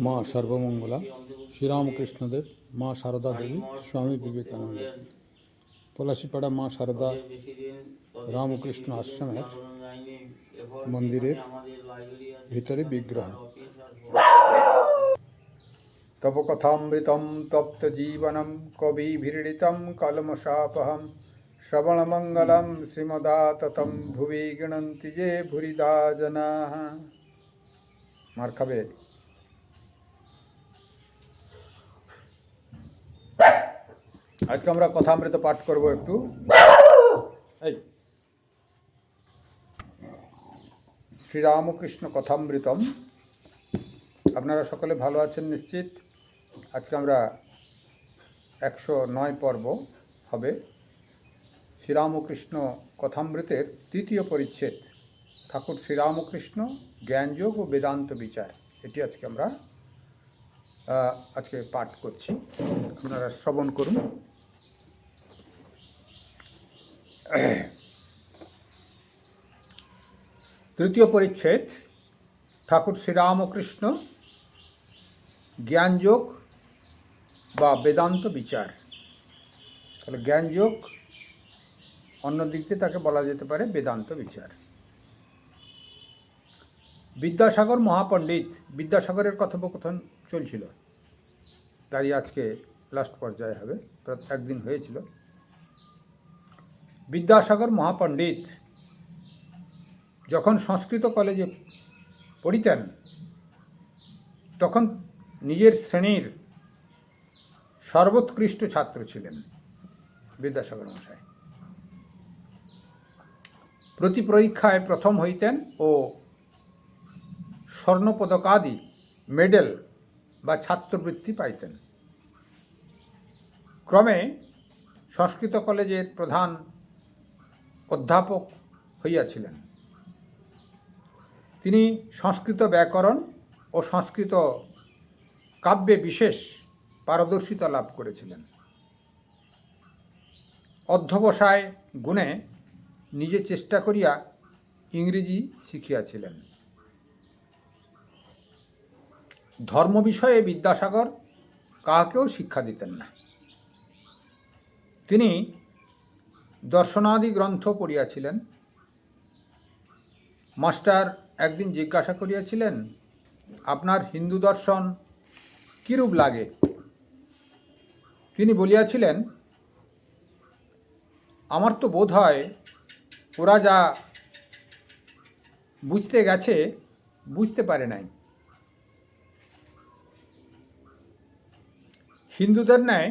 মা সর্বমঙ্গলা, শ্রীরামকৃষ্ণদেব, মা সারদা দেবী, স্বামী বিবেকানন্দ। পলাশিপাড়া মা সারদা রামকৃষ্ণ আশ্রমের মন্দিরের ভিতরে বিগ্রহ। তব কথামৃতম তপ্ত জীবনম কবিভিড়িতম কলমশাপহম শ্রবণমঙ্গলম শ্রীমদাততম ভুবি গণন্তি যে ভুরিদা জনাঃ। মার খাবে। আজকে আমরা কথামৃত পাঠ করব একটু। শ্রীরামকৃষ্ণ কথামৃতম। আপনারা সকলে ভালো আছেন নিশ্চিত। আজকে আমরা 109 পর্ব হবে। শ্রীরামকৃষ্ণ কথামৃতের তৃতীয় পরিচ্ছেদ, ঠাকুর শ্রীরামকৃষ্ণ জ্ঞানযোগ ও বেদান্ত বিচার, এটি আজকে আমরা আজকে পাঠ করছি। আপনারা শ্রবণ করুন। তৃতীয় পরিচ্ছেদ, ঠাকুর শ্রীরামকৃষ্ণ জ্ঞানযোগ বা বেদান্ত বিচার। তাহলে জ্ঞানযোগ, অন্য দিক দিয়ে তাকে বলা যেতে পারে বেদান্ত বিচার। বিদ্যাসাগর মহাপণ্ডিত, বিদ্যাসাগরের কথোপকথন চলছিল, তাই আজকে লাস্ট পর্যায়ে হবে, একদিন হয়েছিল। বিদ্যাসাগর মহাপণ্ডিত যখন সংস্কৃত কলেজে পড়িতেন তখন নিজের শ্রেণীর সর্বোৎকৃষ্ট ছাত্র ছিলেন বিদ্যাসাগর মশাই। প্রতি পরীক্ষায় প্রথম হইতেন ও স্বর্ণপদকাদি মেডেল বা ছাত্রবৃত্তি পাইতেন। ক্রমে সংস্কৃত কলেজের প্রধান অধ্যাপক হইয়াছিলেন। তিনি সংস্কৃত ব্যাকরণ ও সংস্কৃত কাব্যে বিশেষ পারদর্শিতা লাভ করেছিলেন। অধ্যবসায় গুণে নিজে চেষ্টা করিয়া ইংরেজি শিখিয়াছিলেন। ধর্ম বিষয়ে বিদ্যাসাগর কাহাকেও শিক্ষা দিতেন না। তিনি দর্শনাদি গ্রন্থ পড়িয়াছিলেন। মাস্টার একদিন জিজ্ঞাসা করিয়াছিলেন, আপনার হিন্দু দর্শন কিরূপ লাগে? তিনি বলিয়াছিলেন, আমার তো বোধ হয় ওরা যা বুঝতে গেছে বুঝতে পারে নাই। হিন্দুদের ন্যায়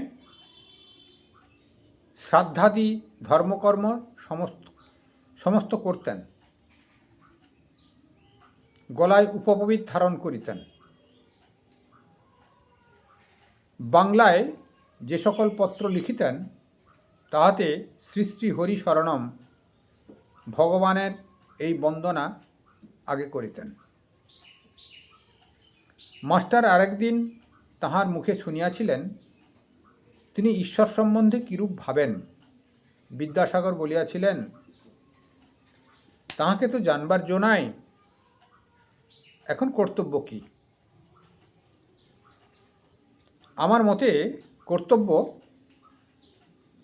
শ্রাদ্ধাদি ধর্মকর্ম সমস্ত করতেন, গলায় উপবীত ধারণ করিতেন। বাংলায় যে সকল পত্র লিখিতেন তাহাতে শ্রী শ্রী হরি শরণম ভগবানের এই বন্দনা আগে করিতেন। মাস্টার আরেকদিন তাহার মুখে শুনিয়াছিলেন, তিনি ঈশ্বর সম্বন্ধে কিরূপ ভাবেন। বিদ্যাসাগর বলিয়াছিলেন, তাহাকে তো জানবার জো নাই, এখন কর্তব্য কি? আমার মতে কর্তব্য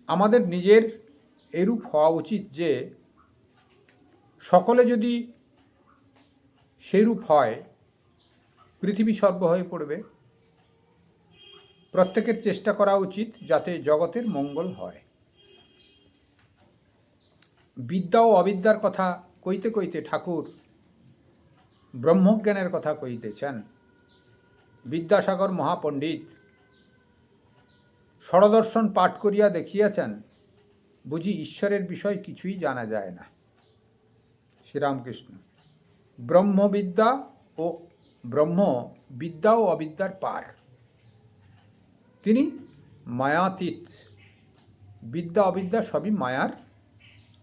আমাদের নিজের এরূপ হওয়া উচিত যে সকলে যদি সেইরূপ হয় পৃথিবী স্বর্গ হয়ে পড়বে। প্রত্যেকের চেষ্টা করা উচিত যাতে জগতের মঙ্গল হয়। বিদ্যা ও অবিদ্যার কথা কইতে কইতে ঠাকুর ব্রহ্মজ্ঞানের কথা কইতেছেন। বিদ্যাসাগর মহাপণ্ডিত ষড়দর্শন পাঠ করিয়া দেখিয়াছেন, বুঝি ঈশ্বরের বিষয় কিছুই জানা যায় না। শ্রীরামকৃষ্ণ ব্রহ্মবিদ্যা ও অবিদ্যার পার। তিনি মায়াতীত। বিদ্যা অবিদ্যা সবই মায়ার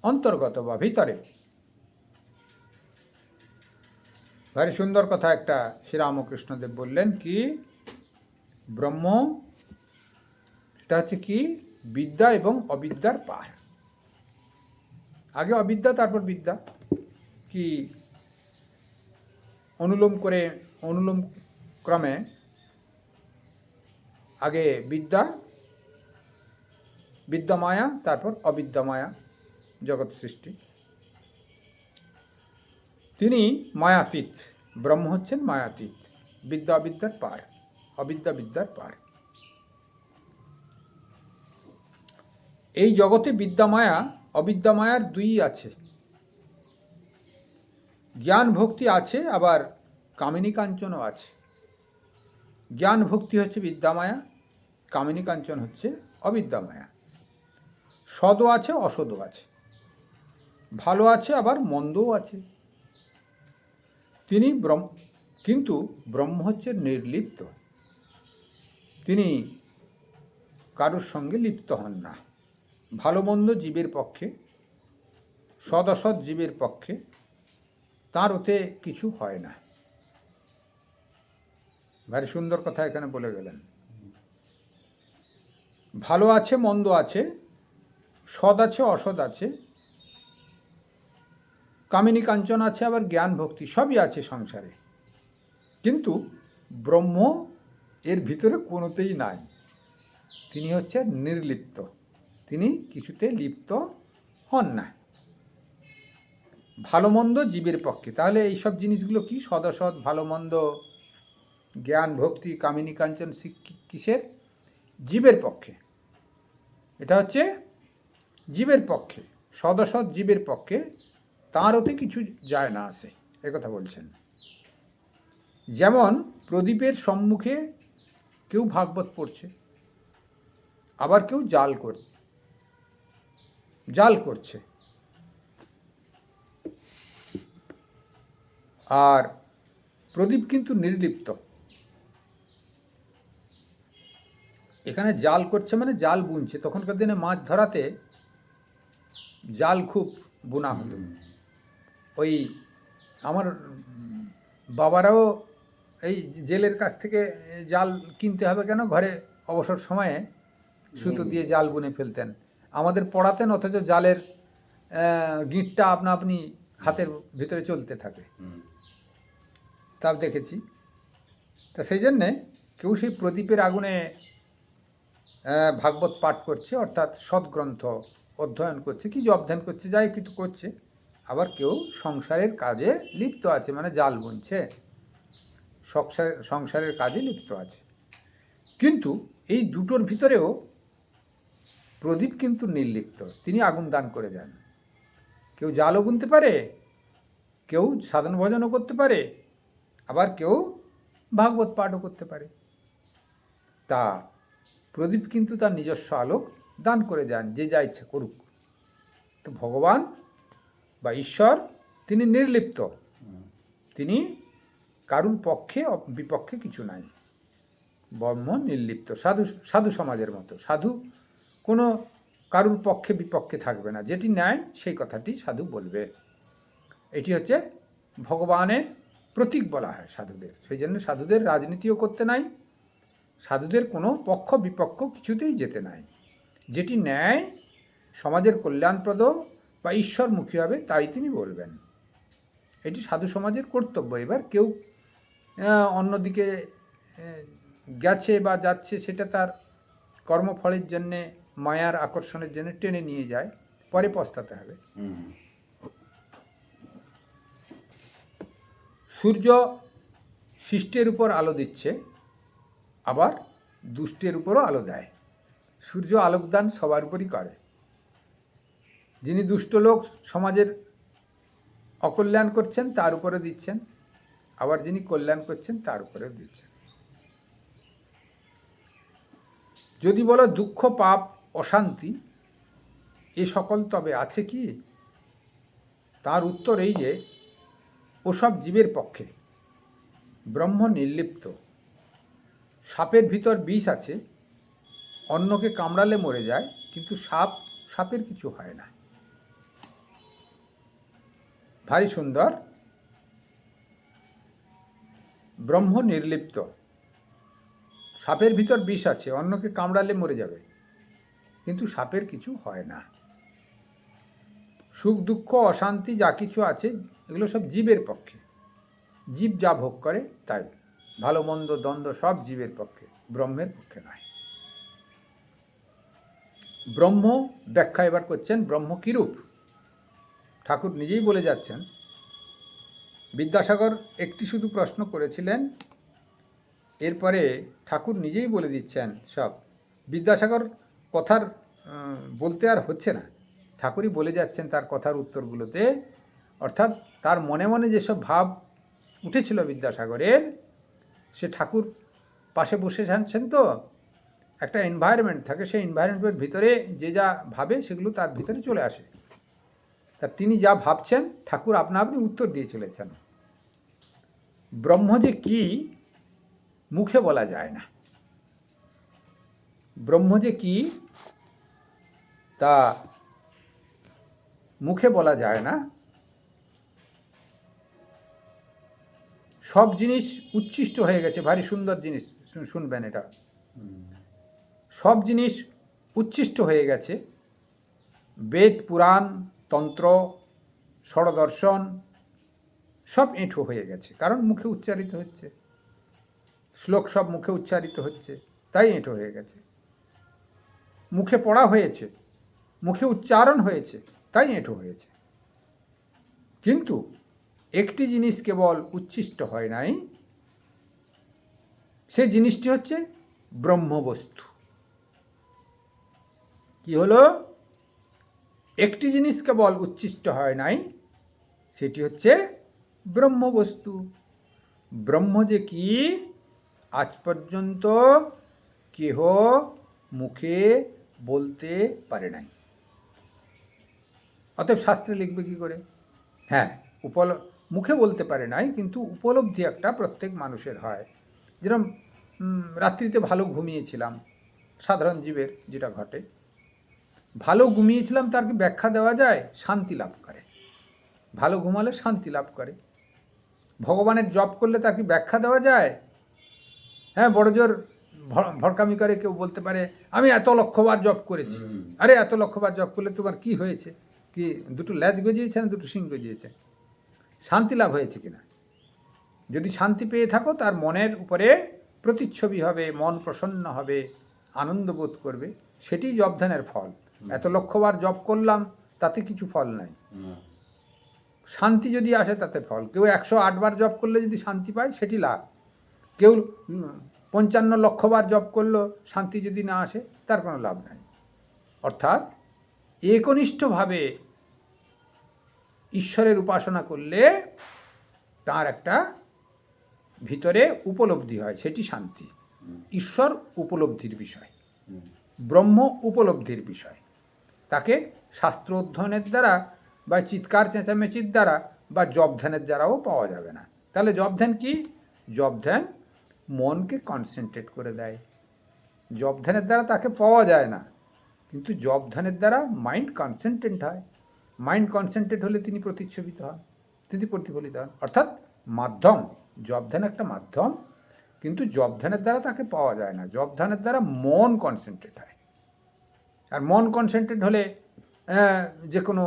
অন্তর্গত বা ভিতরে। ভারী সুন্দর কথা একটা শ্রীরামকৃষ্ণদেব বললেন, কি ব্রহ্ম এটা হচ্ছে কি বিদ্যা এবং অবিদ্যার পার। আগে অবিদ্যা তারপর বিদ্যা, কি অনুলোম করে অনুলোম ক্রমে আগে বিদ্যামায়া, তারপর অবিদ্যামায়া জগৎ সৃষ্টি। তিনি মায়াতীত, ব্রহ্ম হচ্ছেন মায়াতীত, বিদ্যা অবিদ্যার পার, অবিদ্যা বিদ্যার পার। এই জগতে বিদ্যামায়া অবিদ্যামায়ার দুই আছে, জ্ঞান ভক্তি আছে, আবার কামিনী কাঞ্চনও আছে। জ্ঞান ভক্তি হচ্ছে বিদ্যামায়া, কামিনী কাঞ্চন হচ্ছে অবিদ্যামায়া। সদও আছে, অসদও আছে, ভালো আছে, আবার মন্দও আছে। তিনি কিন্তু ব্রহ্ম হচ্ছে নির্লিপ্ত, তিনি কারোর সঙ্গে লিপ্ত হন না। ভালো মন্দ জীবের পক্ষে, সদ অসৎ জীবের পক্ষে তার ওতে কিছু হয় না। ভারী সুন্দর কথা এখানে বলে গেলেন। ভালো আছে, মন্দ আছে, সৎ আছে, অসৎ আছে, কামিনী কাঞ্চন আছে, আবার জ্ঞান ভক্তি সবই আছে সংসারে, কিন্তু ব্রহ্ম এর ভিতরে কোনোতেই নাই। তিনি হচ্ছে নির্লিপ্ত, তিনি কিছুতে লিপ্ত হন না। ভালো মন্দ জীবের পক্ষে, তাহলে এইসব জিনিসগুলো কি? সদসৎ, ভালো মন্দ, জ্ঞান ভক্তি, কামিনী কাঞ্চন কিসের? জীবের পক্ষে। এটা হচ্ছে জীবের পক্ষে, সদসৎ জীবের পক্ষে, তার ওতে কিছু যায় না আসে, একথা বলছেন। যেমন প্রদীপের সম্মুখে কেউ ভাগবত পড়ছে, আবার কেউ জাল করছে, আর প্রদীপ কিন্তু নির্লিপ্ত। এখানে জাল করছে মানে জাল বুনছে। তখনকার দিনে মাছ ধরাতে জাল খুব বোনা হতো। ওই আমার বাবারাও এই জেলের কাছ থেকে জাল কিনতে হবে কেন, ঘরে অবসর সময়ে সুতো দিয়ে জাল বুনে ফেলতেন, আমাদের পড়াতেন, অথচ জালের গিঁটটা আপনা আপনি হাতের ভিতরে চলতে থাকে, তাও দেখেছি। তা সেই জন্যে কেউ সেই প্রদীপের আগুনে ভাগবত পাঠ করছে, অর্থাৎ সৎগ্রন্থ অধ্যয়ন করছে, কি অধ্যয়ন করছে, যাই কিছু করছে। আবার কেউ সংসারের কাজে লিপ্ত আছে, মানে জাল বুনছে, সংসারের কাজে লিপ্ত আছে। কিন্তু এই দুটোর ভিতরেও প্রদীপ কিন্তু নির্লিপ্ত, তিনি আগুন দান করে যান। কেউ জালও বুনতে পারে, কেউ সাধন ভজনও করতে পারে, আবার কেউ ভাগবত পাঠও করতে পারে। তা প্রদীপ কিন্তু তার নিজস্ব আলোক দান করে যান, যে যা ইচ্ছা করুক। তো ভগবান বা ঈশ্বর তিনি নির্লিপ্ত, তিনি কারুর পক্ষে বিপক্ষে কিছু নাই, ব্রহ্ম নির্লিপ্ত। সাধু সমাজের মতো, সাধু কোনো কারুর পক্ষে বিপক্ষে থাকবে না, যেটি ন্যায় সেই কথাটি সাধু বলবে। এটি হচ্ছে ভগবানের প্রতীক বলা হয় সাধুদের। সেই জন্য সাধুদের রাজনীতিও করতে নাই, সাধুদের কোনো পক্ষ বিপক্ষ কিছুতেই যেতে নাই। যেটি ন্যায়, সমাজের কল্যাণপ্রদ বা ঈশ্বরমুখী হবে, তাই তিনি বলবেন। এটি সাধু সমাজের কর্তব্য। এবার কেউ অন্যদিকে গেছে বা যাচ্ছে, সেটা তার কর্মফলের জন্যে, মায়ার আকর্ষণের জন্য টেনে নিয়ে যায়, পরে পস্তাতে হবে। সূর্য শিষ্টের উপর আলো দিচ্ছে, আবার দুষ্টের উপরও আলো দেয়। সূর্য আলোকদান সবার উপরই করে। যিনি দুষ্ট লোক, সমাজের অকল্যাণ করছেন, তার উপরে দিচ্ছেন, আবার যিনি কল্যাণ করছেন তার উপরেও দিচ্ছেন। যদি বলো দুঃখ, পাপ, অশান্তি এ সকল তবে আছে কি, তার উত্তর এই যে ওসব জীবের পক্ষে। ব্রহ্ম নির্লিপ্ত। সাপের ভিতর বিষ আছে, অন্যকে কামড়ালে মরে যায়, কিন্তু সাপের কিছু হয় না। ভারী সুন্দর। ব্রহ্ম নির্লিপ্ত, সাপের ভিতর বিষ আছে, অন্যকে কামড়ালে মরে যাবে, কিন্তু সাপের কিছু হয় না। সুখ দুঃখ অশান্তি যা কিছু আছে, এগুলো সব জীবের পক্ষে। জীব যা ভোগ করে তাই, ভালো মন্দ দ্বন্দ্ব সব জীবের পক্ষে, ব্রহ্মের পক্ষে নয়। ব্রহ্ম ব্যাখ্যা এবার করছেন, ব্রহ্ম কিরূপ? ঠাকুর নিজেই বলে যাচ্ছেন। বিদ্যাসাগর একটি শুধু প্রশ্ন করেছিলেন, এরপরে ঠাকুর নিজেই বলে দিচ্ছেন সব। বিদ্যাসাগর কথার বলতে আর হচ্ছে না, ঠাকুরই বলে যাচ্ছেন তার কথার উত্তরগুলোতে। অর্থাৎ তার মনে মনে যেসব ভাব উঠেছিল বিদ্যাসাগরের, সে ঠাকুর পাশে বসে আছেন তো, একটা এনভায়রনমেন্ট থাকে, সেই এনভায়রনমেন্টের ভিতরে যে যা ভাবে সেগুলো তার ভিতরে চলে আসে। তা তিনি যা ভাবছেন ঠাকুর আপনা আপনি উত্তর দিয়ে চলেছেন। ব্রহ্ম যে কি মুখে বলা যায় না, ব্রহ্ম যে কি তা মুখে বলা যায় না। সব জিনিস উচ্ছিষ্ট হয়ে গেছে, ভারী সুন্দর জিনিস, শুনবেন এটা। সব জিনিস উচ্ছিষ্ট হয়ে গেছে, বেদ পুরাণ তন্ত্র ষড়দর্শন সব এঁঠো হয়ে গেছে, কারণ মুখে উচ্চারিত হচ্ছে, শ্লোক সব মুখে উচ্চারিত হচ্ছে, তাই এঁঠো হয়ে গেছে। মুখে পড়া হয়েছে, মুখে উচ্চারণ হয়েছে, তাই এঁঠো হয়েছে। কিন্তু একটি জিনিস কেবল উচ্ছিষ্ট হয় নাই, সেই জিনিসটি হচ্ছে ব্রহ্মবস্তু। কি হলো? একটি জিনিস কেবল উচ্ছিষ্ট হয় নাই, সেটি হচ্ছে ব্রহ্মবস্তু। ব্রহ্ম যে কি আজ পর্যন্ত কেহ মুখে বলতে পারে নাই, অতএব শাস্ত্রে লিখবে কি করে? হ্যাঁ, মুখে বলতে পারে নাই, কিন্তু উপলব্ধি একটা প্রত্যেক মানুষের হয়। যেরকম রাত্রিতে ভালো ঘুমিয়েছিলাম, সাধারণ জীবের যেটা ঘটে, ভালো ঘুমিয়েছিলাম তার কি ব্যাখ্যা দেওয়া যায়? শান্তি লাভ করে, ভালো ঘুমালে শান্তি লাভ করে। ভগবানের জপ করলে তার কি ব্যাখ্যা দেওয়া যায়? হ্যাঁ, বড় জোর ভরকামি করে কেউ বলতে পারে আমি এত লক্ষবার জপ করেছি। আরে এত লক্ষবার জপ করলে তোমার কি হয়েছে? কি দুটো ল্যাজ গজিয়েছে না দুটো শিং গজিয়েছে? শান্তি লাভ হয়েছে কিনা? যদি শান্তি পেয়ে থাকো, তার মনের উপরে প্রতিচ্ছবি হবে, মন প্রসন্ন হবে, আনন্দ বোধ করবে, সেটি জপ ধ্যানের ফল। এত লক্ষবার জপ করলাম তাতে কিছু ফল নাই, শান্তি যদি আসে তাতে ফল। কেউ 108 বার জপ করলে যদি শান্তি পায় সেটি লাভ, কেউ 55 লক্ষবার জপ করলো শান্তি যদি না আসে তার কোনো লাভ নাই। অর্থাৎ একনিষ্ঠভাবে ঈশ্বরের উপাসনা করলে তার একটা ভিতরে উপলব্ধি হয়, সেটি শান্তি। ঈশ্বর উপলব্ধির বিষয়, ব্রহ্ম উপলব্ধির বিষয়। তাকে শাস্ত্র অধ্যয়নের দ্বারা বা চিৎকার চেঁচামেচির দ্বারা বা জপ ধ্যানের দ্বারাও পাওয়া যাবে না। তাহলে জপ ধ্যান কি? জপ ধ্যান মনকে কনসেন্ট্রেট করে দেয়। জপ ধ্যানের দ্বারা তাকে পাওয়া যায় না, কিন্তু জপ ধ্যানের দ্বারা মাইন্ড কনসেন্ট্রেট হয়। মাইন্ড কনসেন্ট্রেট হলে তিনি প্রতিচ্ছবিত হন, তিনি প্রতিফলিত হন। অর্থাৎ মাধ্যম, জপ ধ্যান একটা মাধ্যম, কিন্তু জপ ধ্যানের দ্বারা তাকে পাওয়া যায় না। জপ ধ্যানের দ্বারা মন কনসেন্ট্রেট হয়, আর মন কনসেন্ট্রেট হলে যে কোনো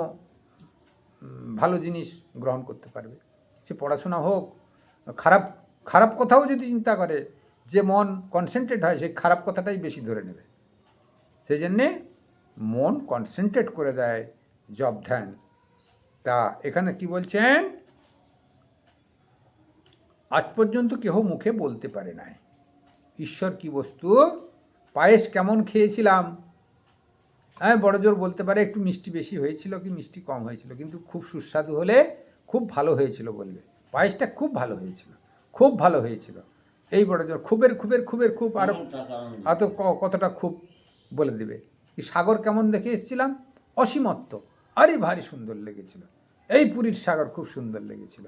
ভালো জিনিস গ্রহণ করতে পারবে। সে পড়াশোনা হোক, খারাপ খারাপ কথাও যদি চিন্তা করে, যে মন কনসেন্ট্রেট হয় সেই খারাপ কথাটাই বেশি ধরে নেবে। সেই জন্যে মন কনসেন্ট্রেট করে দেয় জপ ধ্যান। তা এখানে কি বলছেন? আজ পর্যন্ত কেহ মুখে বলতে পারে নাই ঈশ্বর কি বস্তু। পায়েস কেমন খেয়েছিলাম, হ্যাঁ, বড় জোর বলতে পারে একটু মিষ্টি বেশি হয়েছিল কি মিষ্টি কম হয়েছিল, কিন্তু খুব সুস্বাদু হলে খুব ভালো হয়েছিল বলবে, পায়েসটা খুব ভালো হয়েছিল, খুব ভালো হয়েছিল। এই বড় জোর খুবের খুবের খুবের খুব, আরও এত কতটা খুব বলে দেবে। কি সাগর কেমন দেখে এসেছিলাম, অসীমত্ব, আরে ভারী সুন্দর লেগেছিল, এই পুরীর সাগর খুব সুন্দর লেগেছিল।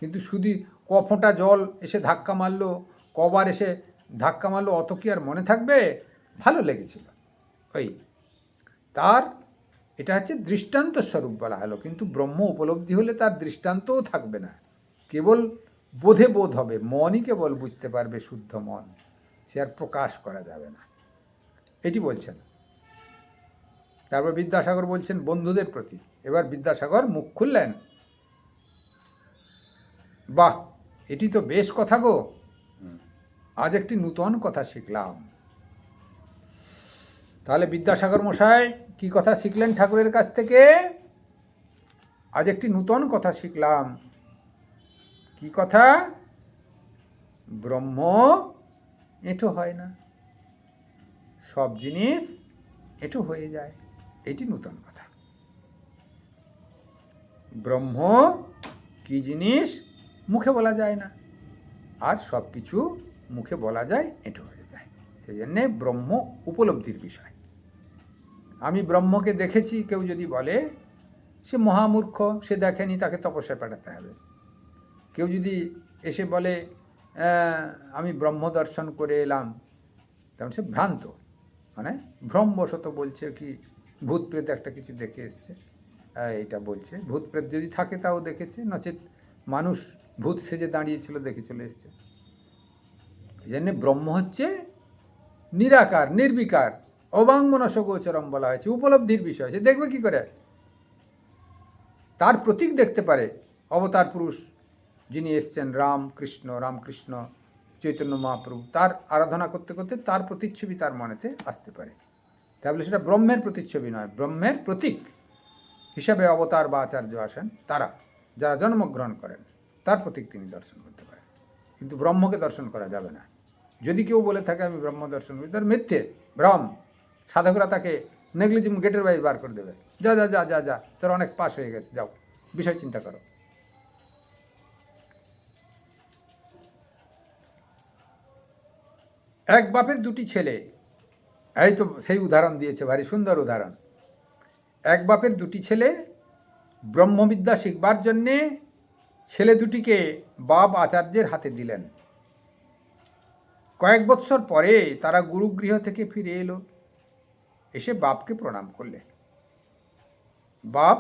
কিন্তু শুধু কফোঁটা জল এসে ধাক্কা মারলো, কবার এসে ধাক্কা মারলো, অত কি আর মনে থাকবে? ভালো লেগেছিল। ওই তার এটা হচ্ছে দৃষ্টান্ত স্বরূপ বলা হলো, কিন্তু ব্রহ্ম উপলব্ধি হলে তার দৃষ্টান্তও থাকবে না, কেবল বোধে বোধ হবে, মনই কেবল বুঝতে পারবে, শুদ্ধ মন, সে আর প্রকাশ করা যাবে না, এটি বলছেন। তারপর বিদ্যাসাগর বলছেন বন্ধুদের প্রতি। এবার বিদ্যাসাগর মুখ খুললেন, বাহ, এটি তো বেশ কথা গো। আজ একটি নূতন কথা শিখলাম। তাহলে বিদ্যাসাগর মশাই কি কথা শিখলেন ঠাকুরের কাছ থেকে? আজ একটি নূতন কথা শিখলাম। কি কথা? ব্রহ্ম এঁটো হয় না, সব জিনিস এঁটো হয়ে যায়। এটি নূতন কথা। ব্রহ্ম কি জিনিস মুখে বলা যায় না, আর সব কিছু মুখে বলা যায় এঁটো হয়ে যায়। সেই জন্যে ব্রহ্ম উপলব্ধির বিষয়। আমি ব্রহ্মকে দেখেছি কেউ যদি বলে, সে মহামূর্খ, সে দেখেনি, তাকে তপস্যায় পাঠাতে হবে। কেউ যদি এসে বলে আমি ব্রহ্ম দর্শন করে এলাম, তেমন সে ভ্রান্ত, মানে ভ্রমবশত বলছে, কি ভূত প্রেত একটা কিছু দেখে এসছে এইটা বলছে। ভূত প্রেত যদি থাকে তাও দেখেছে, নচেত মানুষ ভূত সেজে দাঁড়িয়েছিল দেখে চলে এসছে। এই জন্যে ব্রহ্ম হচ্ছে নিরাকার, নির্বিকার, অবাঙ্গমনস গোচরম বলা হয়েছে, উপলব্ধির বিষয়। সে দেখবে কি করে? তার প্রতীক দেখতে পারে। অবতার পুরুষ যিনি এসছেন, রামকৃষ্ণ চৈতন্য মহাপ্রভু, তার আরাধনা করতে করতে তার প্রতিচ্ছবি তার মনেতে আসতে পারে। তাহলে সেটা ব্রহ্মের প্রতিচ্ছবি নয়, ব্রহ্মের প্রতীক হিসাবে অবতার বা আচার্য আসেন, তারা যারা জন্মগ্রহণ করেন, তার প্রতীক তিনি দর্শন করতে পারেন। কিন্তু ব্রহ্মকে দর্শন করা যাবে না। যদি কেউ বলে থাকে আমি ব্রহ্ম দর্শন করি, তার মিথ্যে, ভ্রম। সাধকরা তাকে নেগলিজিম গেটের বাইরে বার করে দেবে। যা যা যা যা যা, তোর অনেক পাস হয়ে গেছে, যাও, বিষয় চিন্তা করো। এক বাপের দুটি ছেলে, এই তো সেই উদাহরণ দিয়েছে, ভারী সুন্দর উদাহরণ। এক বাপের দুটি ছেলে ব্রহ্মবিদ্যা শিখবার জন্যে ছেলে দুটিকে বাপ আচার্যের হাতে দিলেন। কয়েক বৎসর পরে তারা গুরুগৃহ থেকে ফিরে এলো, এসে বাপকে প্রণাম করলে। বাপ,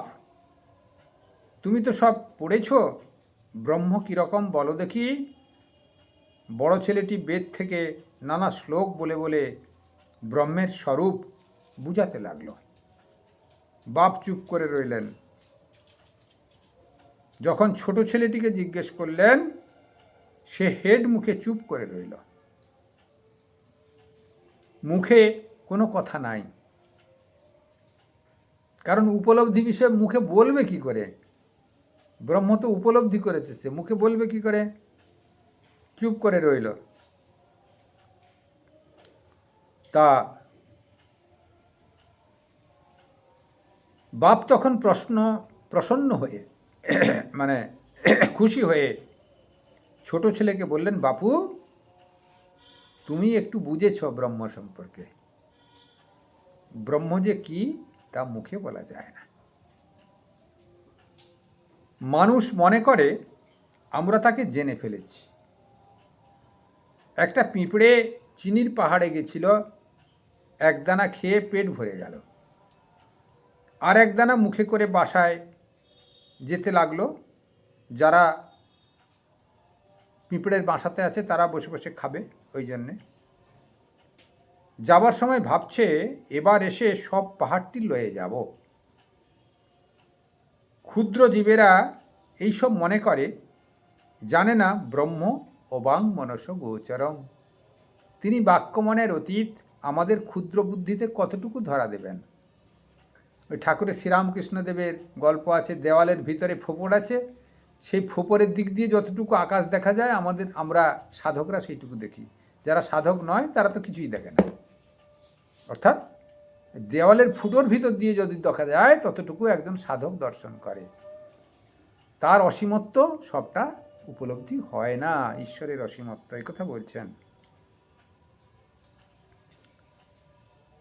তুমি তো সব পড়েছ, ব্রহ্ম কীরকম বলো দেখি। বড় ছেলেটি বেদ থেকে নানা শ্লোক বলে বলে ব্রহ্মের স্বরূপ বুঝাতে লাগল। বাপ চুপ করে রইলেন। যখন ছোট ছেলেটিকে জিজ্ঞেস করলেন, সে হেড মুখে চুপ করে রইল। মুখে কোনো কথা নাই, কারণ উপলব্ধি বিষয় মুখে বলবে কি করে? ব্রহ্ম তো উপলব্ধি করেছে, সে মুখে বলবে কি করে? চুপ করে রইল। তা বাপ তখন প্রসন্ন হয়ে মানে খুশি হয়ে ছোট ছেলেকে বললেন, বাপু, তুমি একটু বুঝেছ ব্রহ্ম সম্পর্কে। ব্রহ্ম যে কি তা মুখে বলা যায় না। মানুষ মনে করে আমরা তাকে জেনে ফেলেছি। একটা পিঁপড়ে চিনির পাহাড়ে গেছিল, একদানা খেয়ে পেট ভরে গেল। আর একদানা মুখে করে বাসায় যেতে লাগলো। যারা পিঁপড়ের বাসাতে আছে তারা বসে বসে খাবে, ওই জন্যে যাবার সময় ভাবছে এবার এসে সব পাহাড়টি লয়ে যাব। ক্ষুদ্র জীবেরা এইসব মনে করে, জানে না ব্রহ্ম অবাং মনস গোচরম। তিনি বাক্যমনের অতীত, আমাদের ক্ষুদ্র বুদ্ধিতে কতটুকু ধরা দেবেন। ওই ঠাকুরের শ্রীরামকৃষ্ণদেবের গল্প আছে, দেওয়ালের ভিতরে ফোপর আছে, সেই ফোপরের দিক দিয়ে যতটুকু আকাশ দেখা যায়, আমরা সাধকরা সেইটুকু দেখি। যারা সাধক নয় তারা তো কিছুই দেখে না। অর্থাৎ দেওয়ালের ফুটোর ভিতর দিয়ে যদি দেখা যায় ততটুকু একজন সাধক দর্শন করে। তার অসীমত্ব সবটা উপলব্ধি হয় না, ঈশ্বরের অসীমত্ব, এই কথা বলছেন।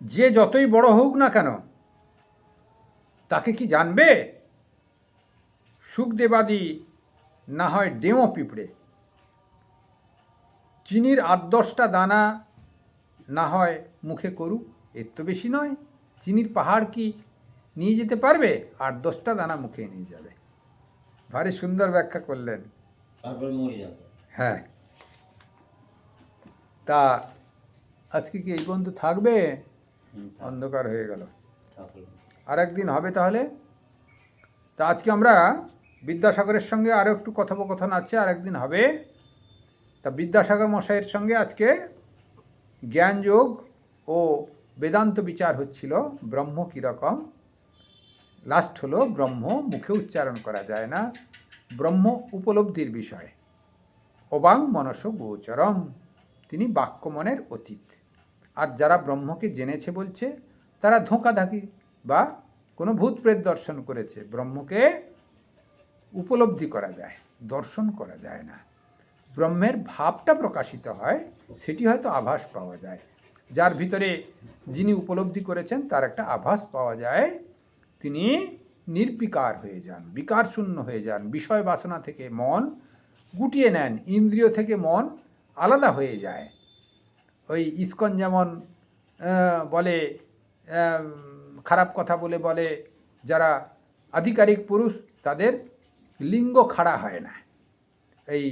যে যতই বড় হোক না কেন, তাকে কি জানবে? সুখদেবাদি না হয় ডেমো পিঁপড়ে, চিনির ৮-১০টা দানা না হয় মুখে করুক, এর তো বেশি নয়। চিনির পাহাড় কি নিয়ে যেতে পারবে? ৮-১০টা দানা মুখে নিয়ে যাবে। ভারী সুন্দর ব্যাখ্যা করলেন। হ্যাঁ, তা আজকে কি এই পর্যন্ত থাকবে? অন্ধকার হয়ে গেল, আর একদিন হবে তাহলে। তা আজকে আমরা বিদ্যাসাগরের সঙ্গে আরও একটু কথোপকথন আছে, আর একদিন হবে। তা বিদ্যাসাগর মশাইয়ের সঙ্গে আজকে জ্ঞানযোগ ও বেদান্ত বিচার হচ্ছিল। ব্রহ্ম কীরকম, লাস্ট হলো ব্রহ্ম মুখে উচ্চারণ করা যায় না, ব্রহ্ম উপলব্ধির বিষয়। অবাং মনস গোচরম, তিনি বাক্য মনের অতীত। আর যারা ব্রহ্মকে জেনেছে বলছে তারা ধোঁকাধাকি বা কোনো ভূত প্রেত দর্শন করেছে। ব্রহ্মকে উপলব্ধি করা যায়, দর্শন করা যায় না। ব্রহ্মের ভাবটা প্রকাশিত হয়, সেটি হয়তো আভাস পাওয়া যায়। যার ভিতরে যিনি উপলব্ধি করেছেন তার একটা আভাস পাওয়া যায়, তিনি নির্বিকার হয়ে যান, বিকার শূন্য হয়ে যান, বিষয় বাসনা থেকে মন গুটিয়ে নেন, ইন্দ্রিয় থেকে মন আলাদা হয়ে যায়। ওই ইস্কন যেমন বলে, খারাপ কথা বলে যারা আধিকারিক পুরুষ তাদের লিঙ্গ খাড়া হয় না। এই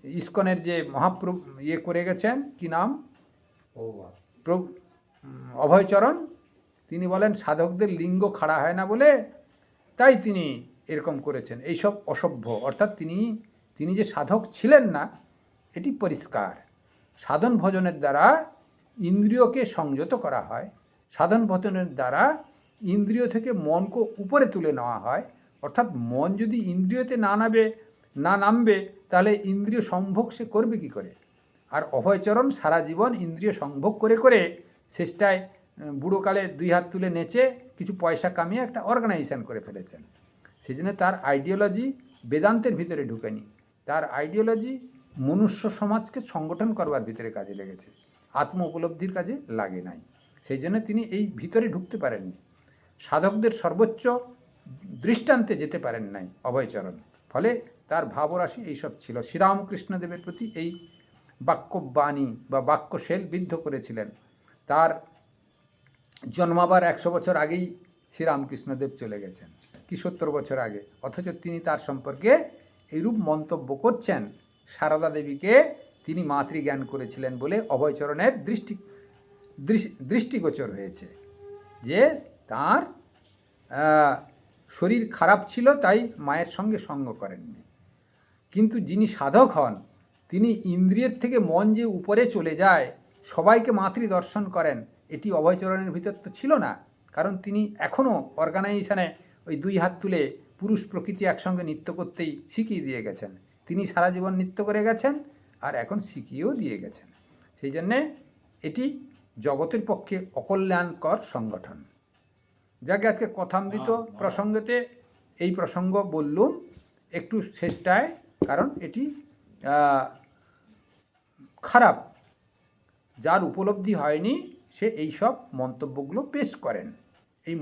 ইস্কনের যে মহাপ্রভু করে গেছেন, কি নাম, অভয়চরণ, তিনি বলেন সাধকদের লিঙ্গ খাড়া হয় না বলে তাই তিনি এরকম করেছেন। এইসব অসভ্য, অর্থাৎ তিনি যে সাধক ছিলেন না এটি পরিষ্কার। সাধন ভজনের দ্বারা ইন্দ্রিয়কে সংযত করা হয়, সাধন ভজনের দ্বারা ইন্দ্রিয় থেকে মনকে উপরে তুলে নেওয়া হয়। অর্থাৎ মন যদি ইন্দ্রিয়তে না নামবে তাহলে ইন্দ্রিয় সম্ভোগ সে করবে কি করে। আর অভয়চরণ সারা জীবন ইন্দ্রিয় সংভোগ করে শেষটায় বুড়োকালে 2 হাত তুলে নেচে কিছু পয়সা কামিয়ে একটা অর্গানাইজেশন করে ফেলেছেন। সেই জন্য তার আইডিওলজি বেদান্তের ভিতরে ঢুকেনি, তার আইডিওলজি মনুষ্য সমাজকে সংগঠন করবার ভিতরে কাজে লেগেছে, আত্ম উপলব্ধির কাজে লাগে নাই। সেই জন্য তিনি এই ভিতরে ঢুকতে পারেননি, সাধকদের সর্বোচ্চ দৃষ্টান্তে যেতে পারেন নাই অভয়চরণ। ফলে তার ভাবরাশি এইসব ছিল। শ্রীরামকৃষ্ণদেবের প্রতি এই বাক্যবাণী বা বাক্যশেল বিদ্ধ করেছিলেন। তার জন্মাবার 100 বছর আগেই শ্রীরামকৃষ্ণদেব চলে গেছেন, কি 70 বছর আগে, অথচ তিনি তার সম্পর্কে এইরূপ মন্তব্য করছেন। সারদা দেবীকে তিনি মাতৃজ্ঞান করেছিলেন বলে অভয়চরণের দৃষ্টিগোচর হয়েছে, যে তার শরীর খারাপ ছিল তাই মায়ের সঙ্গে সঙ্গ করেননি। কিন্তু যিনি সাধক হন তিনি ইন্দ্রিয়ের থেকে মন যে উপরে চলে যায়, সবাইকে মাতৃ দর্শন করেন, এটি অভয়চরণের ভিতর তো ছিল না। কারণ তিনি এখনও অর্গানাইজেশনে ওই 2 হাত তুলে পুরুষ প্রকৃতি একসঙ্গে নৃত্য করতেই শিখিয়ে দিয়ে গেছেন। তিনি সারা জীবন নৃত্য করে গেছেন আর এখন শিখিয়েও দিয়ে গেছেন। সেই জন্যে এটি জগতের পক্ষে অকল্যাণকর সংগঠন। যাকে আজকে কথামৃত প্রসঙ্গতে এই প্রসঙ্গ বললুম একটু শেষটায়, কারণ এটি খারাপ। যার উপলব্ধি হয়নি সে এই সব মন্তব্যগুলো পেশ করেন। এই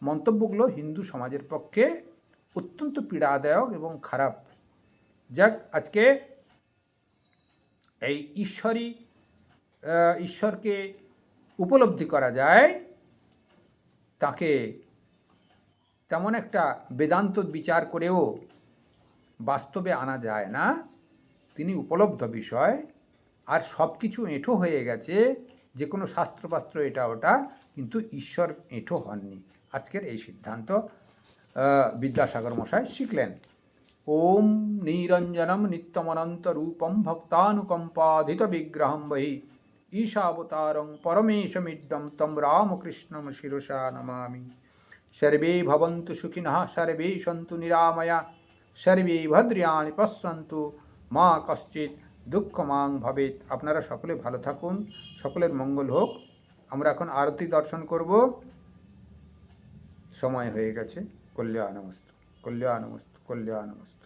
মন্তব্যগুলো হিন্দু সমাজের পক্ষে অত্যন্ত পীড়াদায়ক এবং খারাপ। যাক, আজকে এই ঈশ্বরকে উপলব্ধি করা যায়, তাকে তেমন একটা বেদান্ত বিচার করেও বাস্তবে আনা যায় না। তিনি উপলব্ধ বিষয়, আর সব কিছু এঁঠো হয়ে গেছে, যে কোনো শাস্ত্রপাস্ত্র এটা ওটা, কিন্তু ঈশ্বর এঁঠো হননি। আজকের এই সিদ্ধান্ত বিদ্যাসাগর মশাই শিখলেন। ওম নিরঞ্জনম নিত্যমনন্ত রূপম ভক্তানুকম্পাধিত বিগ্রহম বহি ঈশাবতারং পরমেশমিদ্যম তম রামকৃষ্ণম শিরসা নমামি। সর্বে ভবন্তু সুখিনঃ, সর্বে সন্তু নিরাময়া, সর্বে ভদ্রাণি পশ্যন্তু, মা কশ্চিৎ দুঃখমাং ভবেৎ। আপনারা সকলে ভালো থাকুন, সকলের মঙ্গল হোক। আমরা এখন আরতি দর্শন করব, সময় হয়ে গেছে। কল্যাণমস্তু, কল্যাণমস্তু, কল্যাণমস্তু।